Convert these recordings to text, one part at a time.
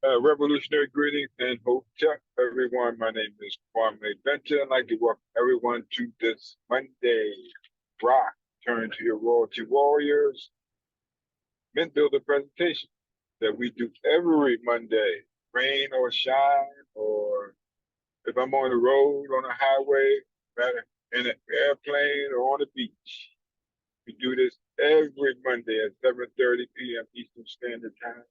Revolutionary greetings and hope to everyone. My name is Kwame Benton. I'd like to welcome everyone to this Monday Rock. Turn to your royalty warriors. Men builder presentation that we do every Monday, rain or shine, or if I'm on the road, on a highway, in an airplane, or on the beach. We do this every Monday at 7:30 p.m. Eastern Standard Time.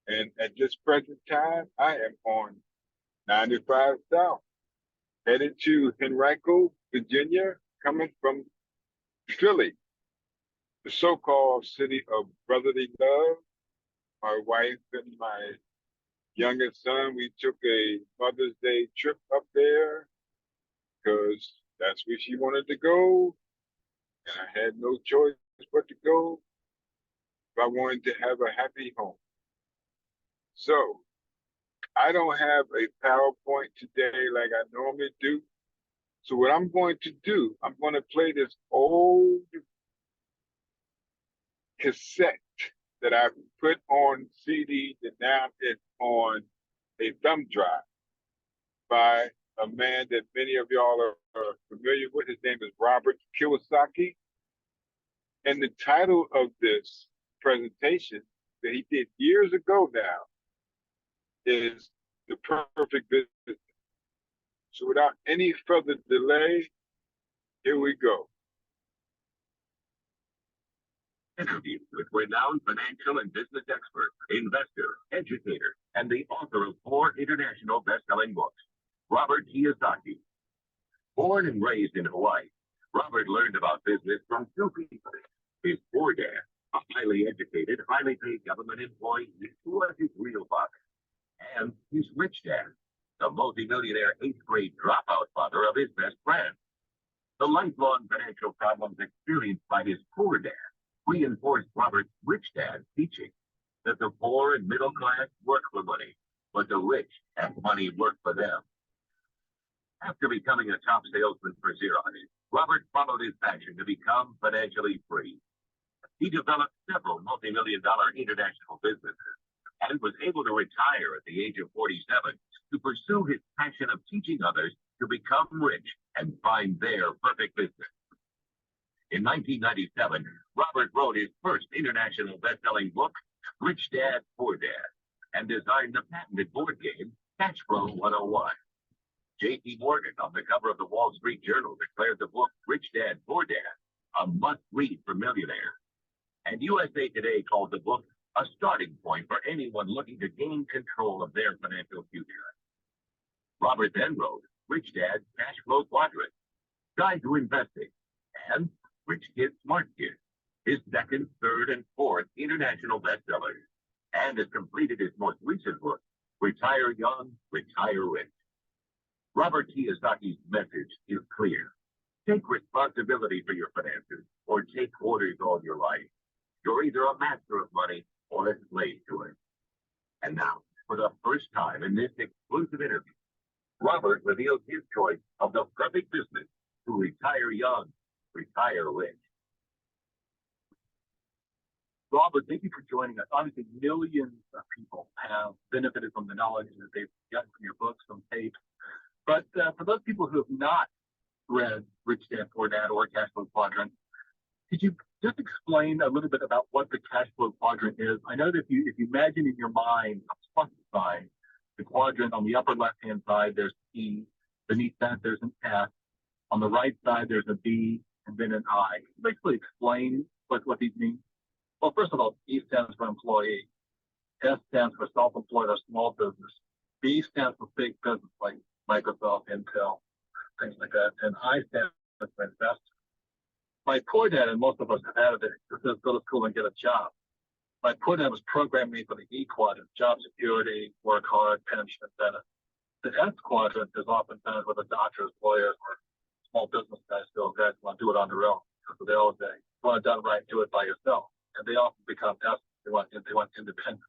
And at this present time, I am on 95 South, headed to Henrico, Virginia, coming from Philly, the so-called city of brotherly love. My wife and my youngest son, we took a Mother's Day trip up there because that's where she wanted to go. And I had no choice but to go if I wanted to have a happy home. So I don't have a PowerPoint today like I normally do. So what I'm going to do, I'm going to play this old cassette that I put on CD that now it's on a thumb drive by a man that many of y'all are familiar with. His name is Robert Kiyosaki. And the title of this presentation that he did years ago now is The Perfect Business. So without any further delay, here we go. Interview with renowned financial and business expert, investor, educator, and the author of 4 international best-selling books, Robert Kiyosaki. Born and raised in Hawaii, Robert learned about business from 2 people. His poor dad, a highly educated, highly paid government employee who was his real father, and his rich dad, the multimillionaire 8th grade dropout father of his best friend. The lifelong financial problems experienced by his poor dad reinforced Robert's rich dad's teaching that the poor and middle class work for money, but the rich have money work for them. After becoming a top salesman for Xerox, Robert followed his passion to become financially free. He developed several multi-million-dollar international businesses and was able to retire at the age of 47 to pursue his passion of teaching others to become rich and find their perfect business. In 1997, Robert wrote his first international best-selling book, Rich Dad, Poor Dad, and designed the patented board game, Cash Flow 101. J.P. Morgan, on the cover of the Wall Street Journal, declared the book Rich Dad, Poor Dad a must-read for millionaires. And USA Today called the book a starting point for anyone looking to gain control of their financial future. Robert then wrote Rich Dad's Cash Flow Quadrant, Guide to Investing, and Rich Kid, Smart Kid, his second, third, and fourth international bestsellers, and has completed his most recent book, Retire Young, Retire Rich. Robert Kiyosaki's message is clear. Take responsibility for your finances, or take orders all your life. You're either a master of money or a slave to it. And now, for the first time in this exclusive interview, Robert reveals his choice of the perfect business to retire young, retire rich. Robert, thank you for joining us. Obviously, millions of people have benefited from the knowledge that they've gotten from your books, from tapes. But for those people who have not read Rich Dad, Poor Dad or Cash Flow Quadrant, could you just explain a little bit about what the cash flow quadrant is? I know that if you imagine in your mind a plus sign, the quadrant on the upper left-hand side, there's E. Beneath that, there's an S. On the right side, there's a B and then an I. Can you basically explain what these mean? Well, first of all, E stands for employee. S stands for self-employed or small business. B stands for big business like Microsoft, Intel, things like that. And I stands for investor. My poor dad, and most of us have had it, says go to school and get a job. My poor dad was programming me for the E quadrant, job security, work hard, pension, benefit. The S quadrant is oftentimes with the doctors, lawyers, or small business guys still guys want to do it on their own. So they always say, you want it done right, do it by yourself. And they often become S. They want independence.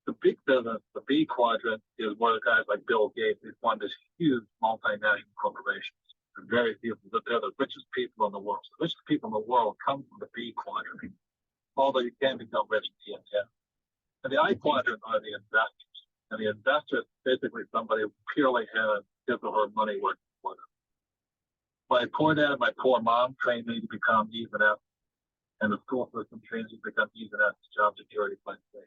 The big business, the B quadrant, is where the guys like Bill Gates, they fund this huge multinational corporations. And very few, they're the richest people in the world. So the richest people in the world come from the B quadrant. Although you can become rich in the And the I quadrant are the investors. And the investor is basically somebody who purely has his or her money working for them. My poor dad and my poor mom trained me to become even F, and the school system trains you to become even F, job security plan C.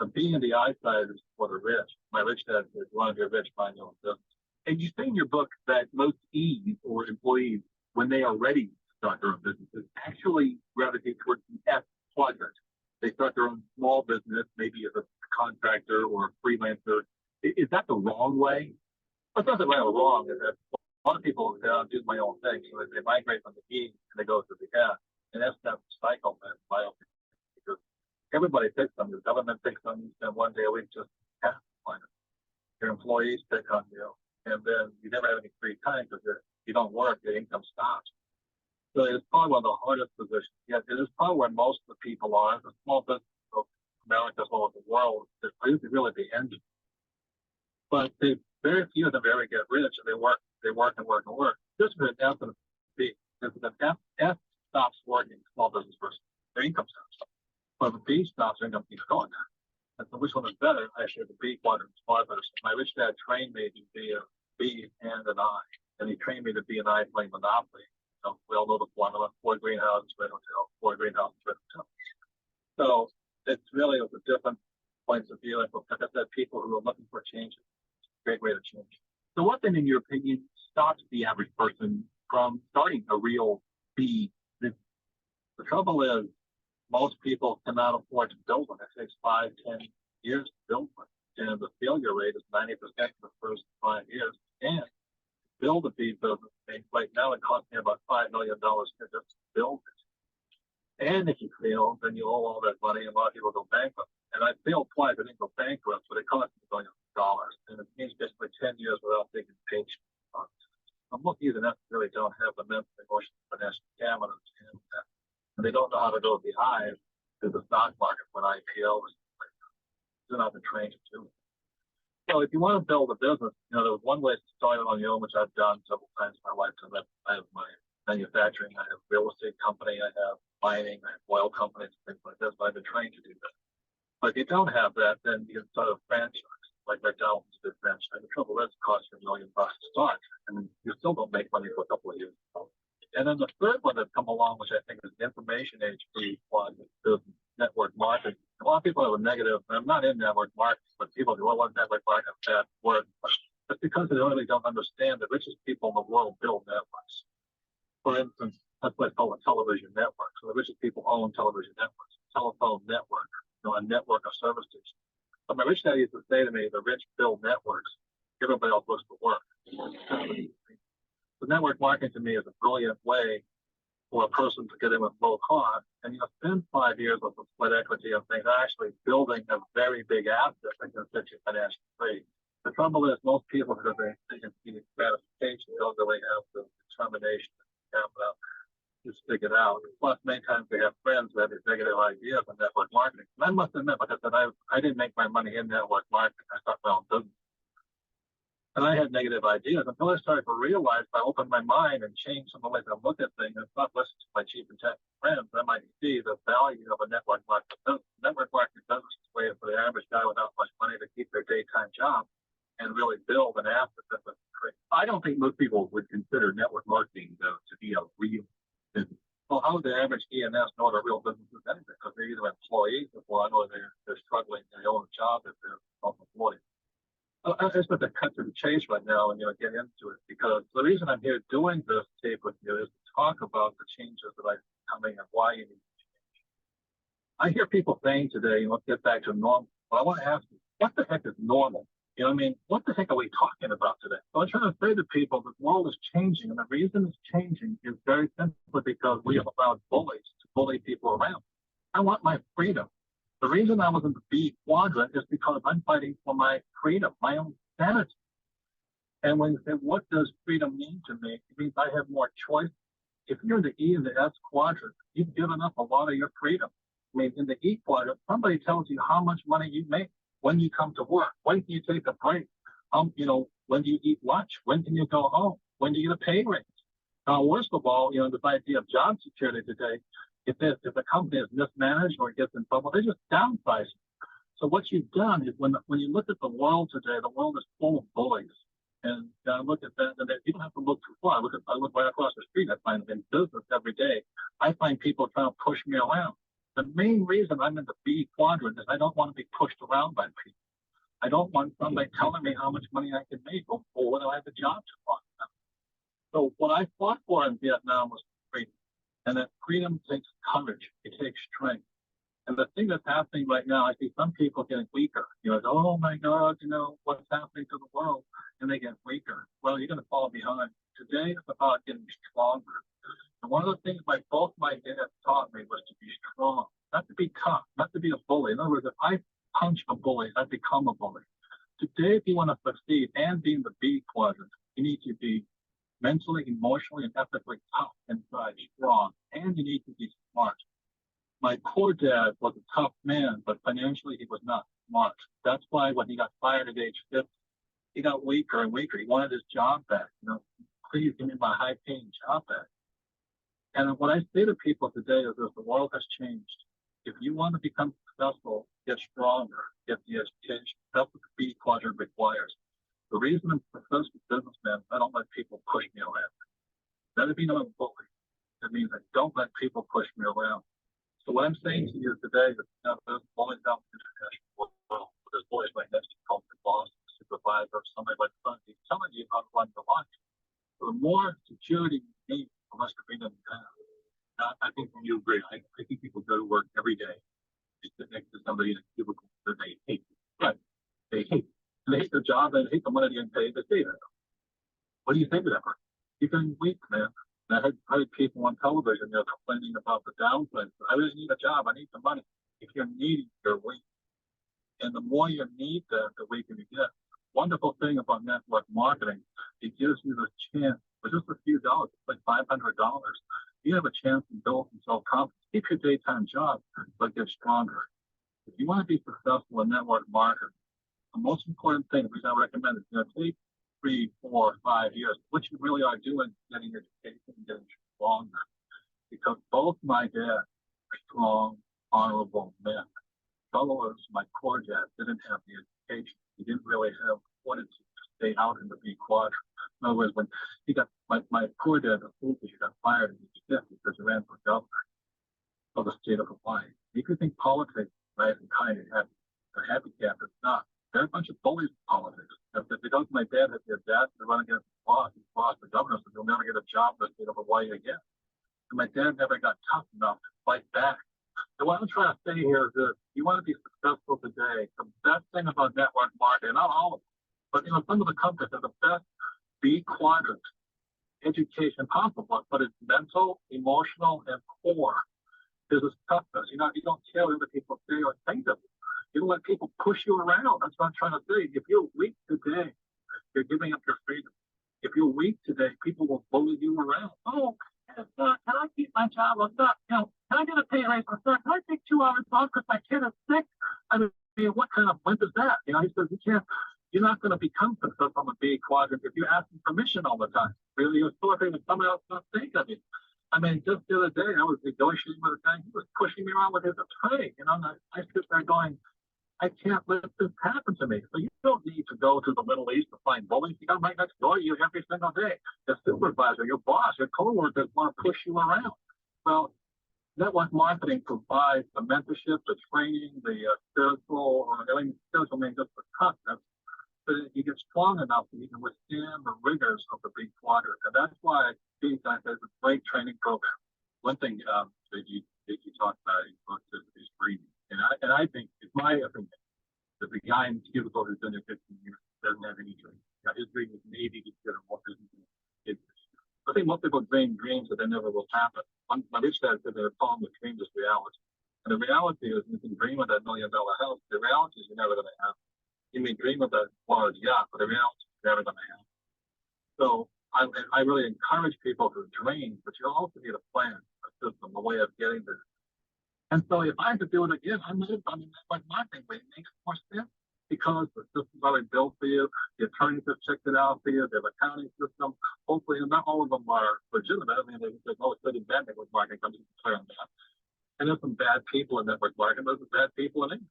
So being in the I side is for the rich. My rich dad says, you want to be rich, find your own business. And you say in your book that most E's or employees, when they are ready to start their own businesses, actually gravitate towards the F quadrant. They start their own small business, maybe as a contractor or a freelancer. Is that the wrong way? Well, it's not right or wrong. Is that a lot of people say, I'll do my own thing. So they migrate from the E and they go to the F. And that's that cycle, man, because everybody picks on you. The government picks on you. And one day a week just have to find it. Your employees pick on you. And then you never have any free time because you don't work, your income stops. So it's probably one of the hardest positions. Yet it is probably where most of the people are. The small business of America as well as the world is really the engine. But very few of them ever get rich, and they work and work and work. This is an F and a B. If the F stops working, small business person, their income stops. But if the B stops, their income keeps going. And so which one is better? Actually, the B quadrant is far better. So my rich dad trained me to be a B and an I, and he trained me to be an I playing Monopoly. We all know the formula: 4 greenhouses, red hotel, 4 greenhouses, red hotel. So it's really with the different points of view, and like I said, people who are looking for change, great way to change. So what then, in your opinion, stops the average person from starting a real B business? The trouble is, most people cannot afford to build one. It takes 5, 10 years to build one, and the failure rate is 90% for the first 5 years. And build a B business, right now it costs me about $5 million to just build it. And if you fail, then you owe all that money, and a lot of people go bankrupt. And I failed twice, I didn't go bankrupt, but it cost me $1 billion. And it means basically 10 years without taking paycheck. I'm lucky that really don't have immense emotional financial stamina, and they don't know how to go behind to the stock market when IPO is. They're not been trained to do it. So if you want to build a business, there was one way to start it on your own, which I've done several times in my lifetime. I have my manufacturing, I have real estate company, I have mining, I have oil companies, things like this, but I've been trained to do that. But if you don't have that, then you can start a franchise, like McDonald's did franchise. The trouble is it costs you $1 million to start, and you still don't make money for a couple of years. And then the third one that's come along, which I think is the information age one, is network marketing. A lot of people have a negative, I'm not in network marketing, but people go, well, network marketing is a bad word. That's because they really don't understand the richest people in the world build networks. For instance, that's what I call a television network. So the richest people own television networks, telephone network, a network of service stations. But my rich dad used to say to me, the rich build networks, everybody else looks for work. So network marketing to me is a brilliant way for a person to get in with low cost, and spend 5 years with a sweat equity of things, actually building a very big asset that can set you financially free. The trouble is, most people, because they think it's getting gratification, they don't really have the determination to stick it out. Plus, many times they have friends who have these negative ideas on network marketing. And I must admit, like I said, I didn't make my money in network marketing. I started my own business. And I had negative ideas until I started to realize, if I opened my mind and changed some of the ways I look at things and not listen to my cheap and tech friends, I might see the value of a network marketing business. Network marketing business is a way for the average guy without much money to keep their daytime job and really build an asset that would create. I don't think most people would consider network marketing, though, to be a real business. Well, how would the average ENS know what a real business is anyway? Because they're either employees or they're struggling in their own job if they're self-employed. I just want to cut to the chase right now and get into it, because the reason I'm here doing this tape with you is to talk about the changes that are coming and why you need to change. I hear people saying today, let's get back to normal. Well, I want to ask you, what the heck is normal? What the heck are we talking about today? So I'm trying to say to people, the world is changing, and the reason it's changing is very simply because we have allowed bullies to bully people around. I want my freedom. The reason I was in the B quadrant is because I'm fighting for my freedom, my own sanity. And when you say, what does freedom mean to me? It means I have more choice. If you're in the E and the S quadrant, you've given up a lot of your freedom. In the E quadrant, somebody tells you how much money you make, when you come to work, when can you take a break, when do you eat lunch, when can you go home, when do you get a pay raise? Now, worst of all, this idea of job security today, if the company is mismanaged or gets in trouble, they just downsize. So what you've done is when you look at the world today, the world is full of bullies. And I look at that, and you don't have to look too far. I look right across the street. I find in business every day. I find people trying to push me around. The main reason I'm in the B quadrant is I don't want to be pushed around by people. I don't want somebody telling me how much money I can make or whether I have a job to want. So what I fought for in Vietnam was freedom. And that freedom takes courage. It takes strength. And the thing that's happening right now, I see some people getting weaker. You know, oh my God, you know, what's happening to the world? And they get weaker. Well, you're going to fall behind. Today it's about getting stronger. And one of the things both my dads taught me was to be strong, not to be tough, not to be a bully. In other words, if I punch a bully, I become a bully. Today, if you want to succeed and be in the B quadrant, you need to be mentally, emotionally, and ethically tough inside, strong, and you need to be smart. My poor dad was a tough man, but financially he was not smart. That's why when he got fired at age 50, he got weaker and weaker. He wanted his job back. You know, please give me my high-paying job back. And what I say to people today is that the world has changed. If you want to become successful, get stronger, get the education. That's what the B quadrant requires. The reason I'm a successful businessman, I don't let people push me around. That doesn't mean I'm a bully. It means I don't let people push me around. So what I'm saying to you today is that there's bullies out in the international world. There's bullies right next to you called the boss, the supervisor, somebody like that. He's telling you how to run your life. So the more security you need, the less freedom you have. I think you agree. I think people go to work every day. They sit next to somebody in a cubicle that they hate. Right. They hate. And they hate their job and they hate the money they're getting paid. They say that. What do you think of that? You're getting weak, man. I had people on television, complaining about the downturn. I really need a job. I need the money. If you're needy, you're weak. And the more you need that, the weaker you get. Wonderful thing about network marketing, it gives you the chance for just a few dollars, like $500. You have a chance to build and sell confidence. Keep your daytime job, but get stronger. If you want to be successful in network marketing, the most important thing, which I recommend, is take 3, 4, 5 years. What you really are doing is getting education and getting stronger. Because both my dad are strong, honorable men. Fellows, my poor dad didn't have the education. He didn't really have what it to stay out in the B quadrant. In other words, when he got my poor dad, the fool, he got fired in age 50 because he ran for governor of the state of Hawaii. You could think politics, right, and kind of happy. A happy camp, it's not. They're a bunch of bullies in politics. If they don't, my dad had their dad to run against the boss. He lost the governor, so he'll never get a job in the state of Hawaii again. And my dad never got tough enough to fight back. So what I'm trying to say here is that you want to be successful today. The best thing about network marketing, not all of them, but some of the companies are the best B quadrant education possible, but it's mental, emotional, and core. There's this toughness. You don't care what other people say or think of you. You don't let people push you around. That's what I'm trying to say. If you're weak today, you're giving up your freedom. If you're weak today, people will bully you around. Oh, can I keep my job? Or not? Can I get a pay raise? Or can I take 2 hours off because my kid is sick? I mean, what kind of wimp is that? He says, you're not going to become successful on the B quadrant if you're asking permission all the time. Really, you're sorting with someone else not think of you. I mean, just the other day, I was negotiating with a guy. He was pushing me around with his attorney. And I sit there going, I can't let this happen to me. So you don't need to go to the Middle East to find bullies. You got right next door to you every single day. Your supervisor, your boss, your coworkers want to push you around. Well, network marketing provides the mentorship, the training, the spiritual, spiritual means just the toughness, so that you get strong enough that you can withstand the rigors of the big quadrant. And that's why these guys have a great training program. One thing that you talked about is breathing. And I think, it's my opinion, that the guy in the cubicle who's been there 15 years doesn't have any dreams. His dream is maybe to get a more business. I think most people dream dreams that they never will happen. My rich dad said they're calling the dream is reality. And the reality is you can dream of that $1 million house. The reality is you're never going to have it. You may dream of that large yacht, but the reality is you're never going to have it. So I really encourage people to dream, but you also need a plan, a system, a way of getting there. And so if I had to do it again, I would have done it like marketing, but it makes more sense because the system's already built for you. The attorneys have checked it out for you. They have accounting system. Hopefully, and not all of them are legitimate. I mean, there's no good and bad network marketing. I'm just clear on that. And there's some bad people in network marketing. There's some bad people in English.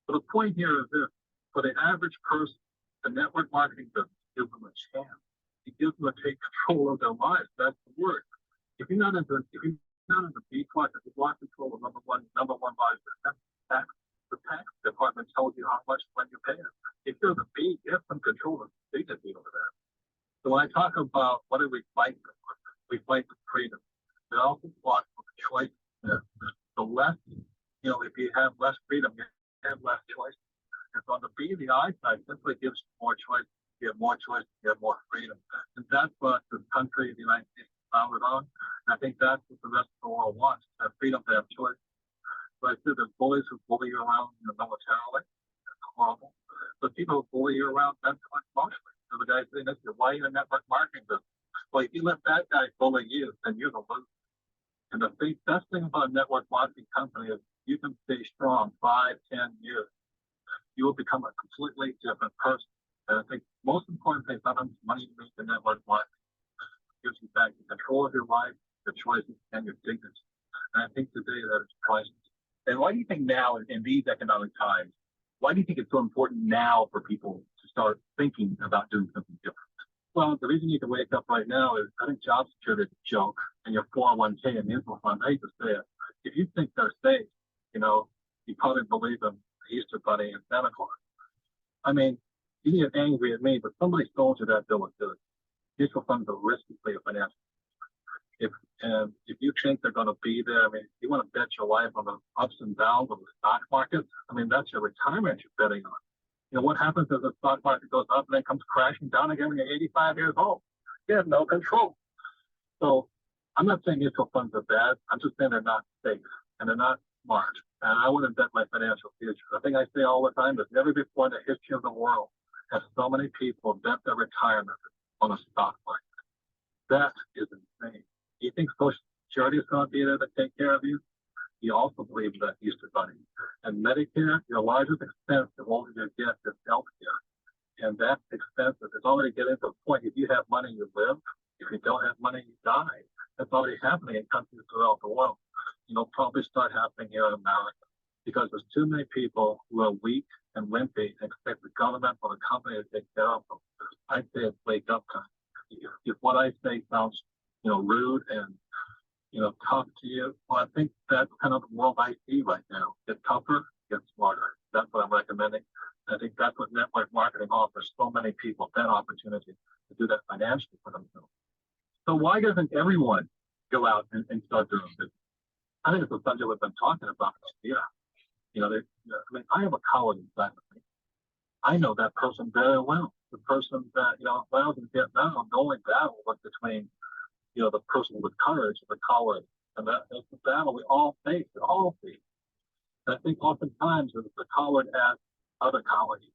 But the point here is this: for the average person, the network marketing doesn't give them a chance. It gives them to take control of their lives. That's the word. If you're not into B plus, if you want control of number one life, tax, the tax department tells you how much when you pay it. If you're the B, you have some control of the dignity over that. So when I talk about what do we fight for? We fight for freedom. We also fought for choice. The less, if you have less freedom, you have less choice. And so on the B, the I side simply gives you more choice. You have more choice, you have more freedom. And that's what the country, the United States, is founded on. And I think that's what the rest of the world wants: have freedom to have choice. But I said there's bullies who bully you around militarily. It's horrible. But people who bully you around mentally, emotionally. So the guy saying, why are you in network marketing business? Well, if you let that guy bully you, then you're the loser. And the best thing about a network marketing company is you can stay strong 5, 10 years. You will become a completely different person. And I think most important thing is not how much money you make in network marketing. It gives you back the control of your life, your choices, and your dignity. And I think today that is priceless. And why do you think now, in these economic times, why do you think it's so important now for people to start thinking about doing something different? Well, the reason you can wake up right now is I think job security is a joke, and your 401k and mutual fund, I hate to say it, if you think they're safe, you probably believe in the Easter Bunny and Santa Claus. I mean, you get angry at me, but somebody sold you that bill of goods. Mutual funds are risky for your financial. If you think they're going to be there, I mean, you want to bet your life on the ups and downs of the stock market. I mean, that's your retirement you're betting on. What happens if the stock market goes up and then comes crashing down again when you're 85 years old? You have no control. So I'm not saying mutual funds are bad. I'm just saying they're not safe and they're not smart. And I wouldn't bet my financial future. The thing I say all the time is never before in the history of the world have so many people bet their retirement on a stock market. That is insane. You think Social Security is going to be there to take care of you? You also believe in that Easter Bunny. And Medicare, your largest expense the older you get is health care. And that's expensive. It's already getting to a point. If you have money, you live. If you don't have money, you die. That's already happening in countries throughout the world. Probably start happening here in America because there's too many people who are weak and wimpy and expect the government or the company to take care of them. I say it's wake up time. If what I say sounds, rude and tough to you, well, I think that's kind of the world I see right now. Get tougher, get smarter. That's what I'm recommending. I think that's what network marketing offers so many people, that opportunity to do that financially for themselves. So why doesn't everyone go out and start their own business? I think it's the subject we've been talking about. Yeah. I have a colleague inside of me. I know that person very well. The person that, when I was in Vietnam, the only battle was between, the person with courage and the coward. And that's the battle we all face. And I think oftentimes the coward asks other cowards,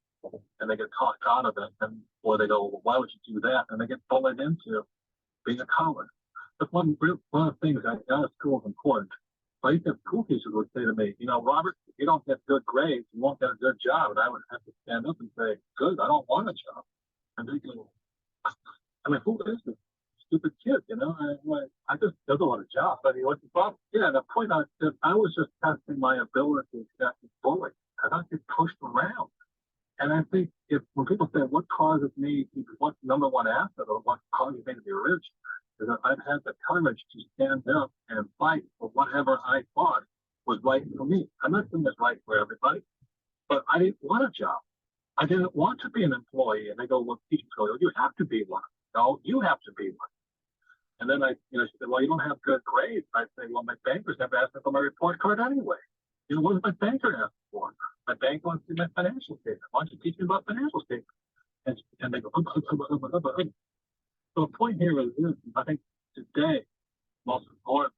and they get talked out of it, or they go, well, why would you do that? And they get bullied into being a coward. That's one of the things I got at school is important. I used to have school teachers would say to me, Robert, if you don't get good grades, you won't get a good job. And I would have to stand up and say, good, I don't want a job. And they go, who is this stupid kid? I just don't want a job. I mean, what's the problem? Yeah, the point I said, I was just testing my ability to get bullied. I don't get pushed around. And I think when people say, what causes me, what's the number one asset or what causes me to be rich, is that I've had the courage to stand up and fight for whatever I thought was right for me. I'm not saying it's right for everybody, but I didn't want a job. I didn't want to be an employee. And they go, well, teachers go, you have to be one. No, you have to be one. And then she said, well, you don't have good grades. I say, well, my bankers never asked me for my report card anyway. What does my banker ask for? My bank wants to see my financial statement. Why don't you teach me about financial statements? And they go, So the point here is this: I think today, most important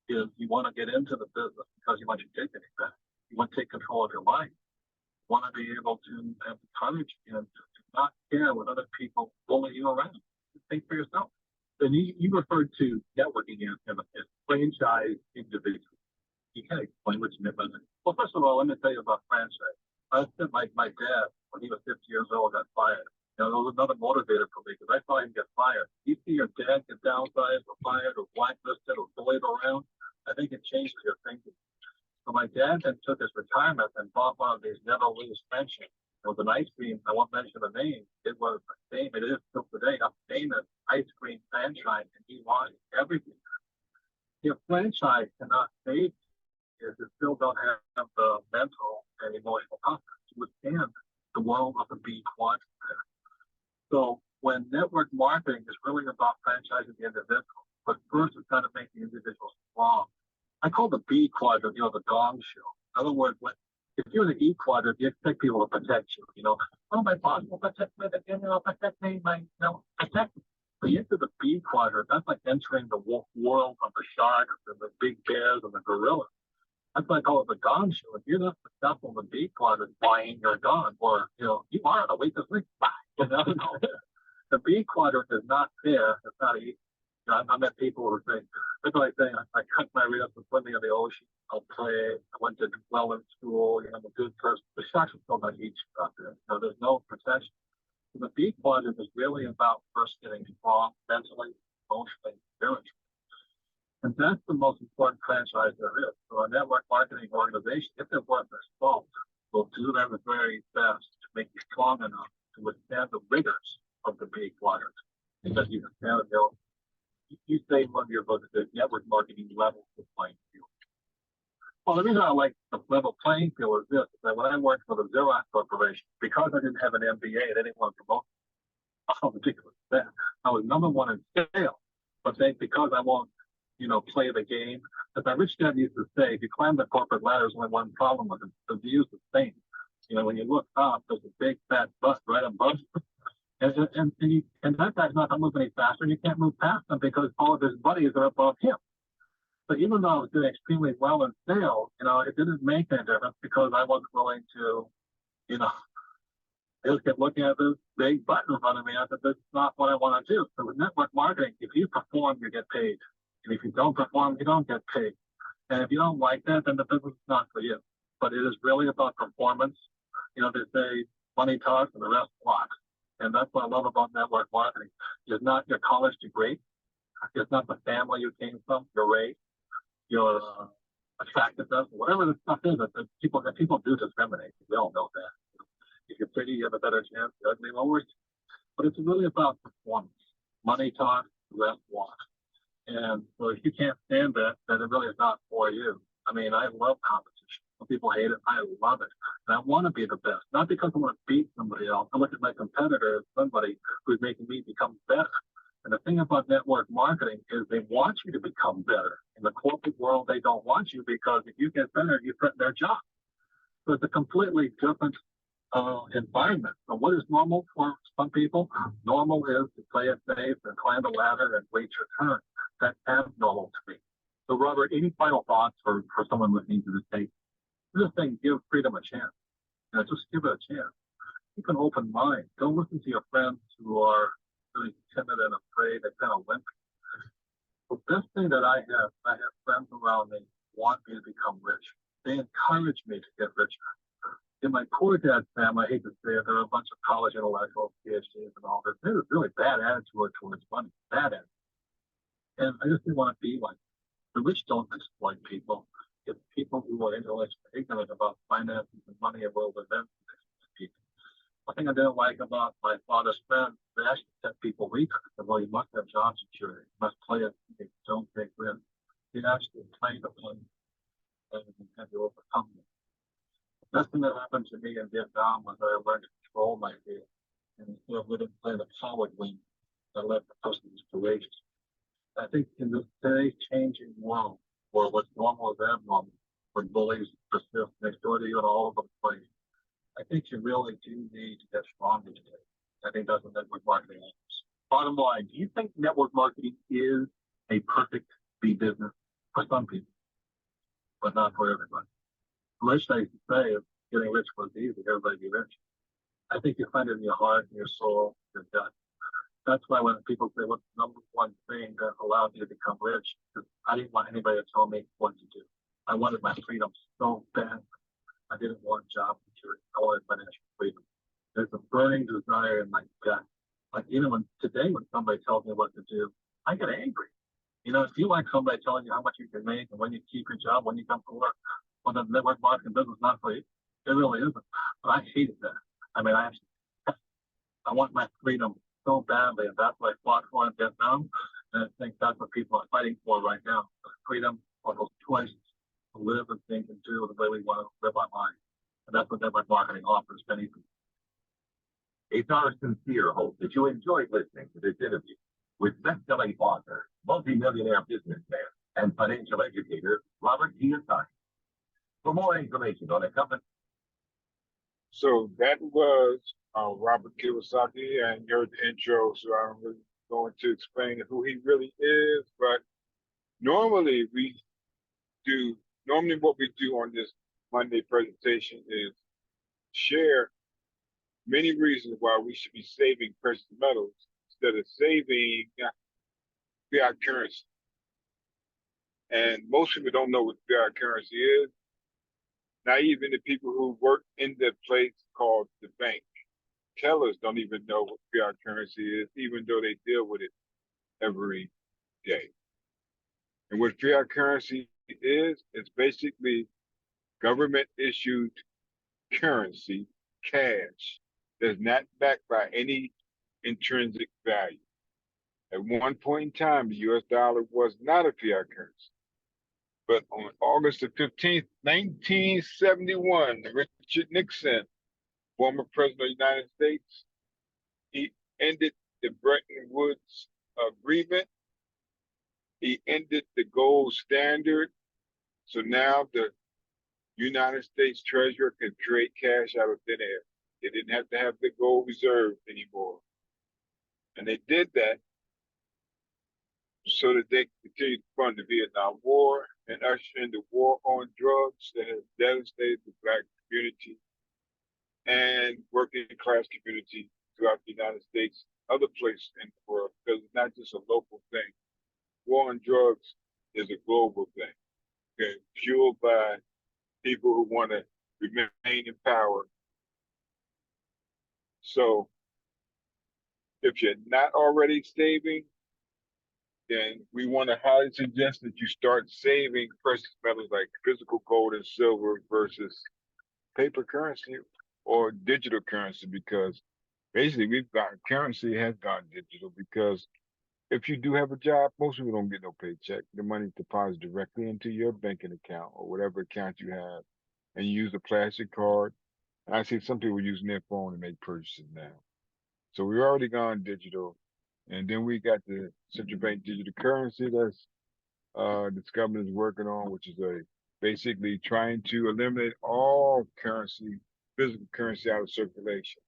is you want to get into the business because you want your dignity back. You want to take control of your life. You want to be able to have the courage and to not care what other people bully you around. Think for yourself. Then you referred to networking as franchise individuals. You can't explain what you meant by that. Well, first of all, let me tell you about franchise. I said my dad, when he was 50 years old, got fired. It was another motivator for me because I saw him get fired. You see your dad get downsized or fired or blacklisted or bullied around, I think it changes your thinking. So my dad then took his retirement and bought one of these never lose pensions. It was an ice cream. I won't mention the name. It was the name. It is still today. A famous ice cream franchise, and he wanted everything. Your franchise cannot save you if you still don't have the mental and emotional confidence to withstand the world of the B quadrant. So when network marketing is really about franchising the individual, but first it's got to make the individual strong. I call the B quadrant, the gong show. In other words, if you're in the E quadrant, you expect people to protect you. Oh, my boss will protect me, protect me, protect me. But you enter the B quadrant, that's like entering the world of the sharks and the big bears and the gorillas. That's why I call it the gong show. If you're not successful in the B quadrant, buying, you're gone. Or, you are the weakest link, bye. The B quadrant is not fair. It's not easy. I met people who say, that's like saying, I cut my ribs for swimming in the ocean. I'll play. I went to well in school. I'm a good person. The sharks are still not eat you out there. There's no protection. So the B quadrant is really about first getting strong mentally, emotionally, spiritually. And that's the most important franchise there is. So a network marketing organization, if they're worth their salt, will do their very best to make you strong enough to withstand the rigors of the B quadrant. Because you can stand it. You say in one of your books that network marketing levels the playing field. Well, the reason I like the level playing field is this, is that when I worked for the Xerox Corporation, because I didn't have an MBA, they didn't want to promote me. Oh, ridiculous. I was number one in sales, but because I won't, play the game, as my rich dad used to say, if you climb the corporate ladder, there's only one problem with it. The view's the same. When you look up, there's a big fat bust right above you. And that guy's not going to move any faster, and you can't move past him because all of his buddies are above him. So even though I was doing extremely well in sales, it didn't make any difference because I wasn't willing to, I just kept looking at this big button in front of me. I said, this is not what I want to do. So with network marketing, if you perform, you get paid. And if you don't perform, you don't get paid. And if you don't like that, then the business is not for you. But it is really about performance. They say money talks and the rest walks. And that's what I love about network marketing. It's not your college degree. It's not the family you came from, your race, your attractiveness, whatever the stuff is. That people do discriminate. We all know that. If you're pretty, you have a better chance. The ugly won't work. But it's really about performance. Money talks, the rest walks. And so if you can't stand that, then it really is not for you. I love competition. Some people hate it. I love it. And I want to be the best, not because I want to beat somebody else. I look at my competitor as somebody who's making me become better. And the thing about network marketing is they want you to become better. In the corporate world, they don't want you because if you get better, you threaten their job. So it's a completely different environment. So what is normal for some people? Normal is to play it safe and climb the ladder and wait your turn. That's abnormal to me. So Robert, any final thoughts for someone listening to this tape? Just saying, give freedom a chance. Just give it a chance. Keep an open mind. Don't listen to your friends who are really timid and afraid. They kind of limp. The best thing that I have friends around me want me to become rich. They encourage me to get richer. In my poor dad's family, I hate to say it, there are a bunch of college intellectuals, PhDs, and all this. They have a really bad attitude towards money. Bad attitude. And I just didn't want to be like the rich don't exploit people. It's people who are intellectually ignorant about finances and money and world events that exploit people. One thing I didn't like about my father's friends, they actually set people weak. Well, you must have job security. You must play it. Don't take risks. You actually play the money and you overcome them. The best thing that happened to me in Vietnam was that I learned to control my fear. And instead of living playing the coward wing, I let the person who's courageous. I think in this today's changing world, where what's normal is abnormal, where bullies persist next door to you and all over the place, I think you really do need to get stronger today. I think that's what network marketing is. Bottom line, do you think network marketing is a perfect B business for some people, but not for everybody? Rich, I used to say, if getting rich was easy, everybody be rich. I think you find it in your heart, in your soul, your gut. That's why when people say, what's the number one thing that allowed me to become rich? Because I didn't want anybody to tell me what to do. I wanted my freedom so bad. I didn't want job security. I wanted financial freedom. There's a burning desire in my gut. Like even today when somebody tells me what to do, I get angry. If you like somebody telling you how much you can make and when you keep your job, when you come to work, well, the network marketing business is not free. It really isn't. But I hated that. I mean, I want my freedom so badly, and that's what I fought for in Vietnam. And I think that's what people are fighting for right now: freedom for those choices to live and think and do the way we want to live our lives. And that's what network marketing offers many people. It's our sincere hope that you enjoyed listening to this interview with best-selling author, multimillionaire businessman, and financial educator, Robert Kiyosaki. For more information on the company, So that was Robert Kiyosaki, and you heard the intro, so I'm really going to explain who he really is. But normally normally what we do on this Monday presentation is share many reasons why we should be saving precious metals instead of saving fiat currency. And most people don't know what fiat currency is. Not even the people who work in the place called the bank. Tellers don't even know what fiat currency is, even though they deal with it every day. And what fiat currency is, it's basically government issued currency, cash, that's not backed by any intrinsic value. At one point in time, the US dollar was not a fiat currency. But on August the 15th, 1971, Richard Nixon, former president of the United States, he ended the Bretton Woods Agreement. He ended the gold standard. So now the United States Treasurer could create cash out of thin air. They didn't have to have the gold reserve anymore. And they did that so that they could continue to fund the Vietnam War and usher in the war on drugs that has devastated the Black community and working class community throughout the United States, other places in the world, because it's not just a local thing. War on drugs is a global thing, okay, fueled by people who want to remain in power. So if you're not already saving, then we want to highly suggest that you start saving precious metals like physical gold and silver versus paper currency or digital currency, because basically currency has gone digital, because if you do have a job, most people don't get no paycheck. The money's deposited directly into your banking account or whatever account you have, and you use a plastic card. And I see some people using their phone to make purchases now. So we've already gone digital. And then we got the central bank digital currency that's this government is working on, which is basically trying to eliminate all currency, physical currency out of circulation,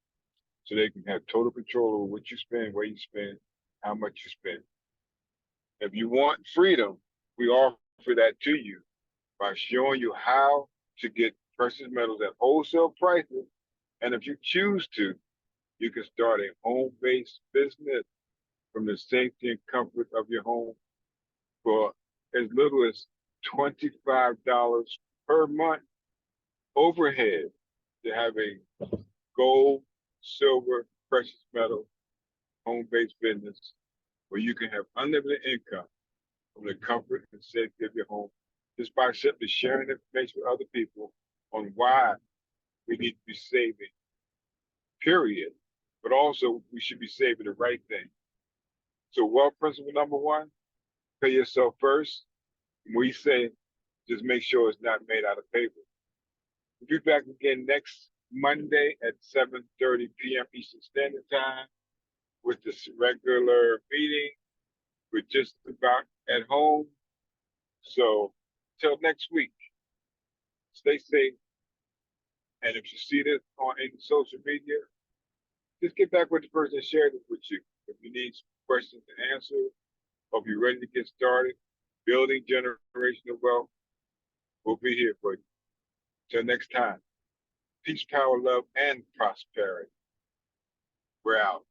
so they can have total control over what you spend, where you spend, how much you spend. If you want freedom, we offer that to you by showing you how to get precious metals at wholesale prices. And if you choose to, you can start a home-based business from the safety and comfort of your home for as little as $25 per month overhead to have a gold, silver, precious metal, home-based business where you can have unlimited income from the comfort and safety of your home, just by simply sharing information with other people on why we need to be saving, period. But also we should be saving the right thing. So wealth principle number one, pay yourself first. We say, just make sure it's not made out of paper. We'll be back again next Monday at 7:30 p.m. Eastern Standard Time with this regular meeting. We're just about at home. So till next week, stay safe. And if you see this on any social media, just get back with the person that shared it with you. If you need some questions to answer, or if you're ready to get started building generational wealth, we'll be here for you. Till next time, peace, power, love, and prosperity. We're out.